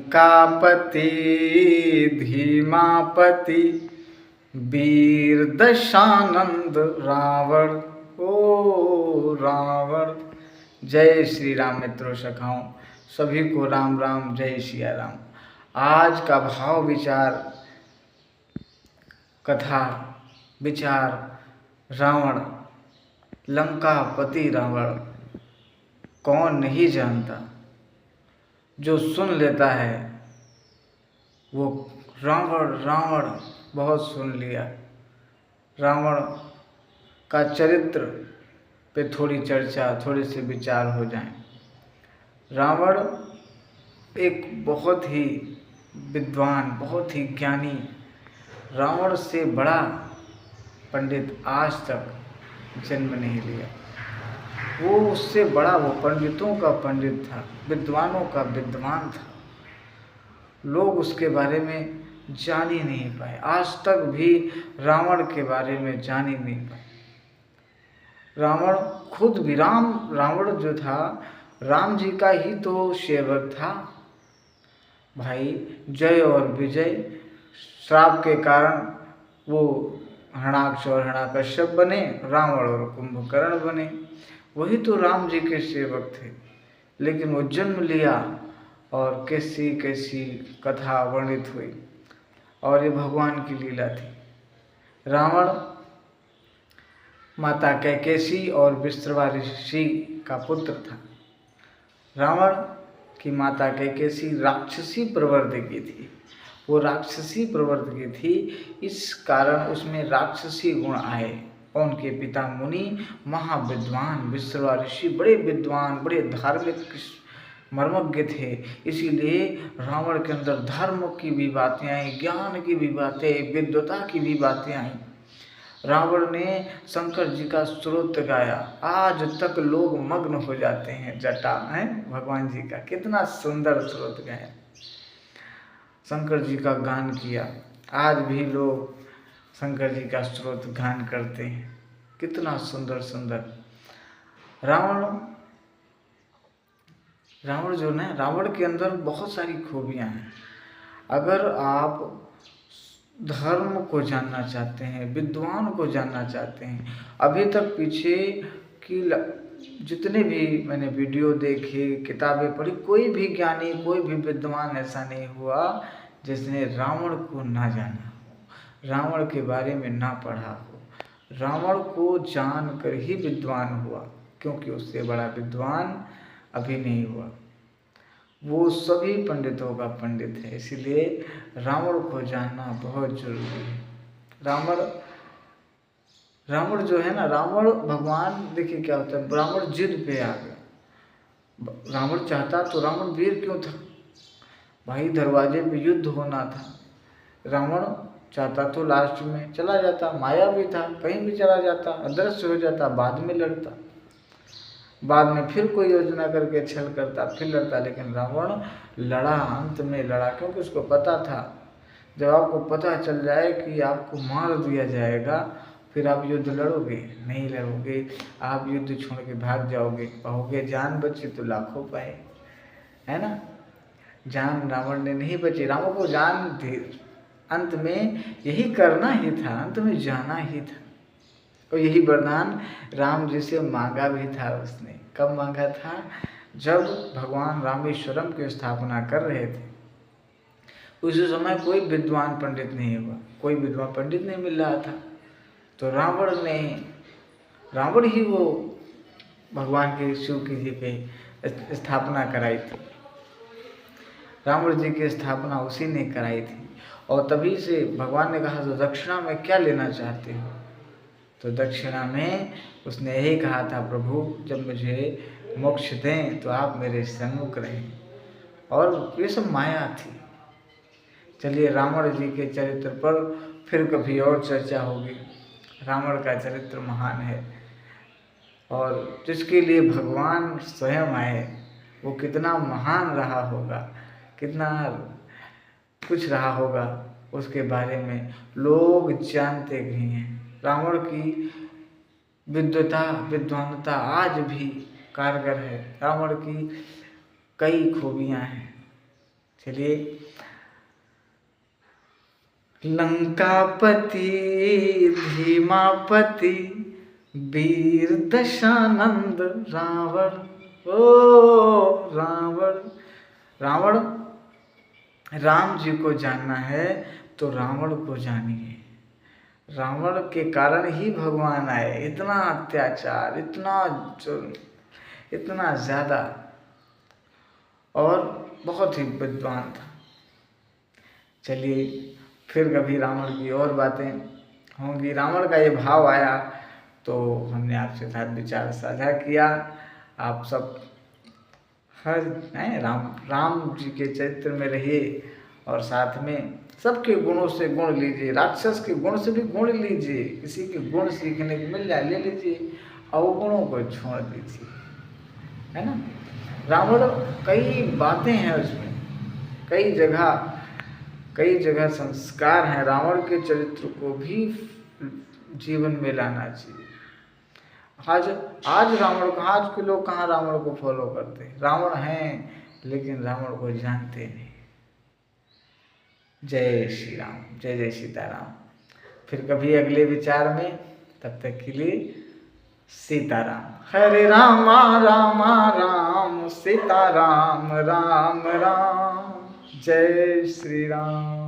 लंकापति धीमापति वीर दशानंद रावण। ओ रावण। जय श्री राम मित्रों सखाओं, सभी को राम राम, जय सिया राम। आज का भाव विचार कथा विचार रावण, लंकापति रावण। कौन नहीं जानता, जो सुन लेता है वो रावण रावण बहुत सुन लिया। रावण का चरित्र पे थोड़ी चर्चा, थोड़े से विचार हो जाएं। रावण एक बहुत ही विद्वान, बहुत ही ज्ञानी, रावण से बड़ा पंडित आज तक जन्म नहीं लिया। वो उससे बड़ा, वो पंडितों का पंडित था, विद्वानों का विद्वान था। लोग उसके बारे में जान ही नहीं पाए, आज तक भी रावण के बारे में जान ही नहीं पाए। रावण खुद भी रावण जो था, राम जी का ही तो सेवक था भाई। जय और विजय श्राप के कारण वो हरणाक्ष और हिरण्यकश्यप बने, रावण और कुंभकर्ण बने। वही तो राम जी के सेवक थे, लेकिन वो जन्म लिया और कैसी कैसी कथा वर्णित हुई, और ये भगवान की लीला थी। रावण माता कैकेयी और विश्रवा ऋषि का पुत्र था। रावण की माता कैकेयी राक्षसी प्रवृत्ति की थी। वो राक्षसी प्रवृत्ति की थी, इस कारण उसमें राक्षसी गुण आए। और उनके पिता मुनि महाविद्वान विश्रवा ऋषि बड़े विद्वान, बड़े धार्मिक मर्मज्ञ थे। इसीलिए रावण के अंदर धर्म की भी बातें आई, ज्ञान की भी बातें, विद्वता की भी बातें आई। रावण ने शंकर जी का स्तोत्र गाया, आज तक लोग मग्न हो जाते हैं जटा में भगवान जी का। कितना सुंदर स्तोत्र गाया, शंकर जी का गान किया। आज भी लोग शंकर जी का स्तोत्र गान करते हैं, कितना सुंदर सुंदर। रावण जो ना, रावण के अंदर बहुत सारी खूबियां हैं। अगर आप धर्म को जानना चाहते हैं, विद्वान को जानना चाहते हैं, अभी तक पीछे की जितने भी मैंने वीडियो देखे, किताबें पढ़ी, कोई भी ज्ञानी, कोई भी विद्वान ऐसा नहीं हुआ जिसने रावण को ना जाना हो, रावण के बारे में ना पढ़ा हो। रावण को जानकर ही विद्वान हुआ, क्योंकि उससे बड़ा विद्वान अभी नहीं हुआ। वो सभी पंडितों का पंडित है, इसलिए रावण को जानना बहुत जरूरी है। रावण जो है ना, रावण भगवान, देखिए क्या होता है, रावण जिद पे आ गया। रावण चाहता तो रावण वीर क्यों था भाई, दरवाजे पे युद्ध होना था। रावण चाहता तो लास्ट में चला जाता, माया भी था, कहीं भी चला जाता, अदृश्य हो जाता, बाद में लड़ता, बाद में फिर कोई योजना करके छल करता, फिर लड़ता। लेकिन रावण लड़ा, अंत में लड़ा, क्योंकि उसको पता था जब आपको पता चल जाए कि आपको मार दिया जाएगा, फिर आप युद्ध लड़ोगे नहीं, लड़ोगे, आप युद्ध छोड़ के भाग जाओगे, कहोगे जान बची तो लाखों पाए, है ना। जान रावण ने नहीं बची, रावण को जान थी, अंत में यही करना ही था, अंत में जाना ही था। और यही वरदान राम जी से मांगा भी था उसने। कब मांगा था? जब भगवान रामेश्वरम की स्थापना कर रहे थे। उस समय कोई विद्वान पंडित नहीं हुआ, कोई विद्वान पंडित नहीं मिल रहा था, तो रावण ही वो भगवान के शिव की जी पे स्थापना कराई थी। रावण जी की स्थापना उसी ने कराई थी। और तभी से भगवान ने कहा, तो दक्षिणा में क्या लेना चाहते हो? तो दक्षिणा में उसने यही कहा था, प्रभु जब मुझे मोक्ष दें तो आप मेरे सन्मुख रहें। और ये सब माया थी। चलिए, रावण जी के चरित्र पर फिर कभी और चर्चा होगी। रावण का चरित्र महान है, और जिसके लिए भगवान स्वयं आए वो कितना महान रहा होगा, कितना कुछ रहा होगा, उसके बारे में लोग जानते भी हैं। रावण की विद्वानता आज भी कारगर है। रावण की कई खूबियां हैं, चलिए, लंकापति धीमापति वीर दशानंद रावण, ओ रावण। रावण, राम जी को जानना है तो रावण को जानिए। रावण के कारण ही भगवान आए। इतना अत्याचार, इतना जुल्म, इतना ज़्यादा, और बहुत ही विद्वान था। चलिए, फिर कभी रावण की और बातें होंगी। रावण का ये भाव आया तो हमने आपके साथ विचार साझा किया। आप सब हर राम जी के चरित्र में रहिए और साथ में सबके गुणों से गुण लीजिए। राक्षस के गुण से भी गुण लीजिए, किसी के गुण सीखने को मिल जाए ले लीजिए, अवगुणों को छोड़ दीजिए, है ना। रावण, कई बातें हैं उसमें, कई जगह संस्कार हैं। रावण के चरित्र को भी जीवन में लाना चाहिए। आज रावण को, आज के लोग कहाँ रावण को फॉलो करते हैं। रावण हैं लेकिन रावण को जानते नहीं। जय श्री राम, जय जय सीताराम। फिर कभी अगले विचार में, तब तक के लिए सीताराम। हरे रामा रामा राम, सीताराम राम राम। जय श्री राम।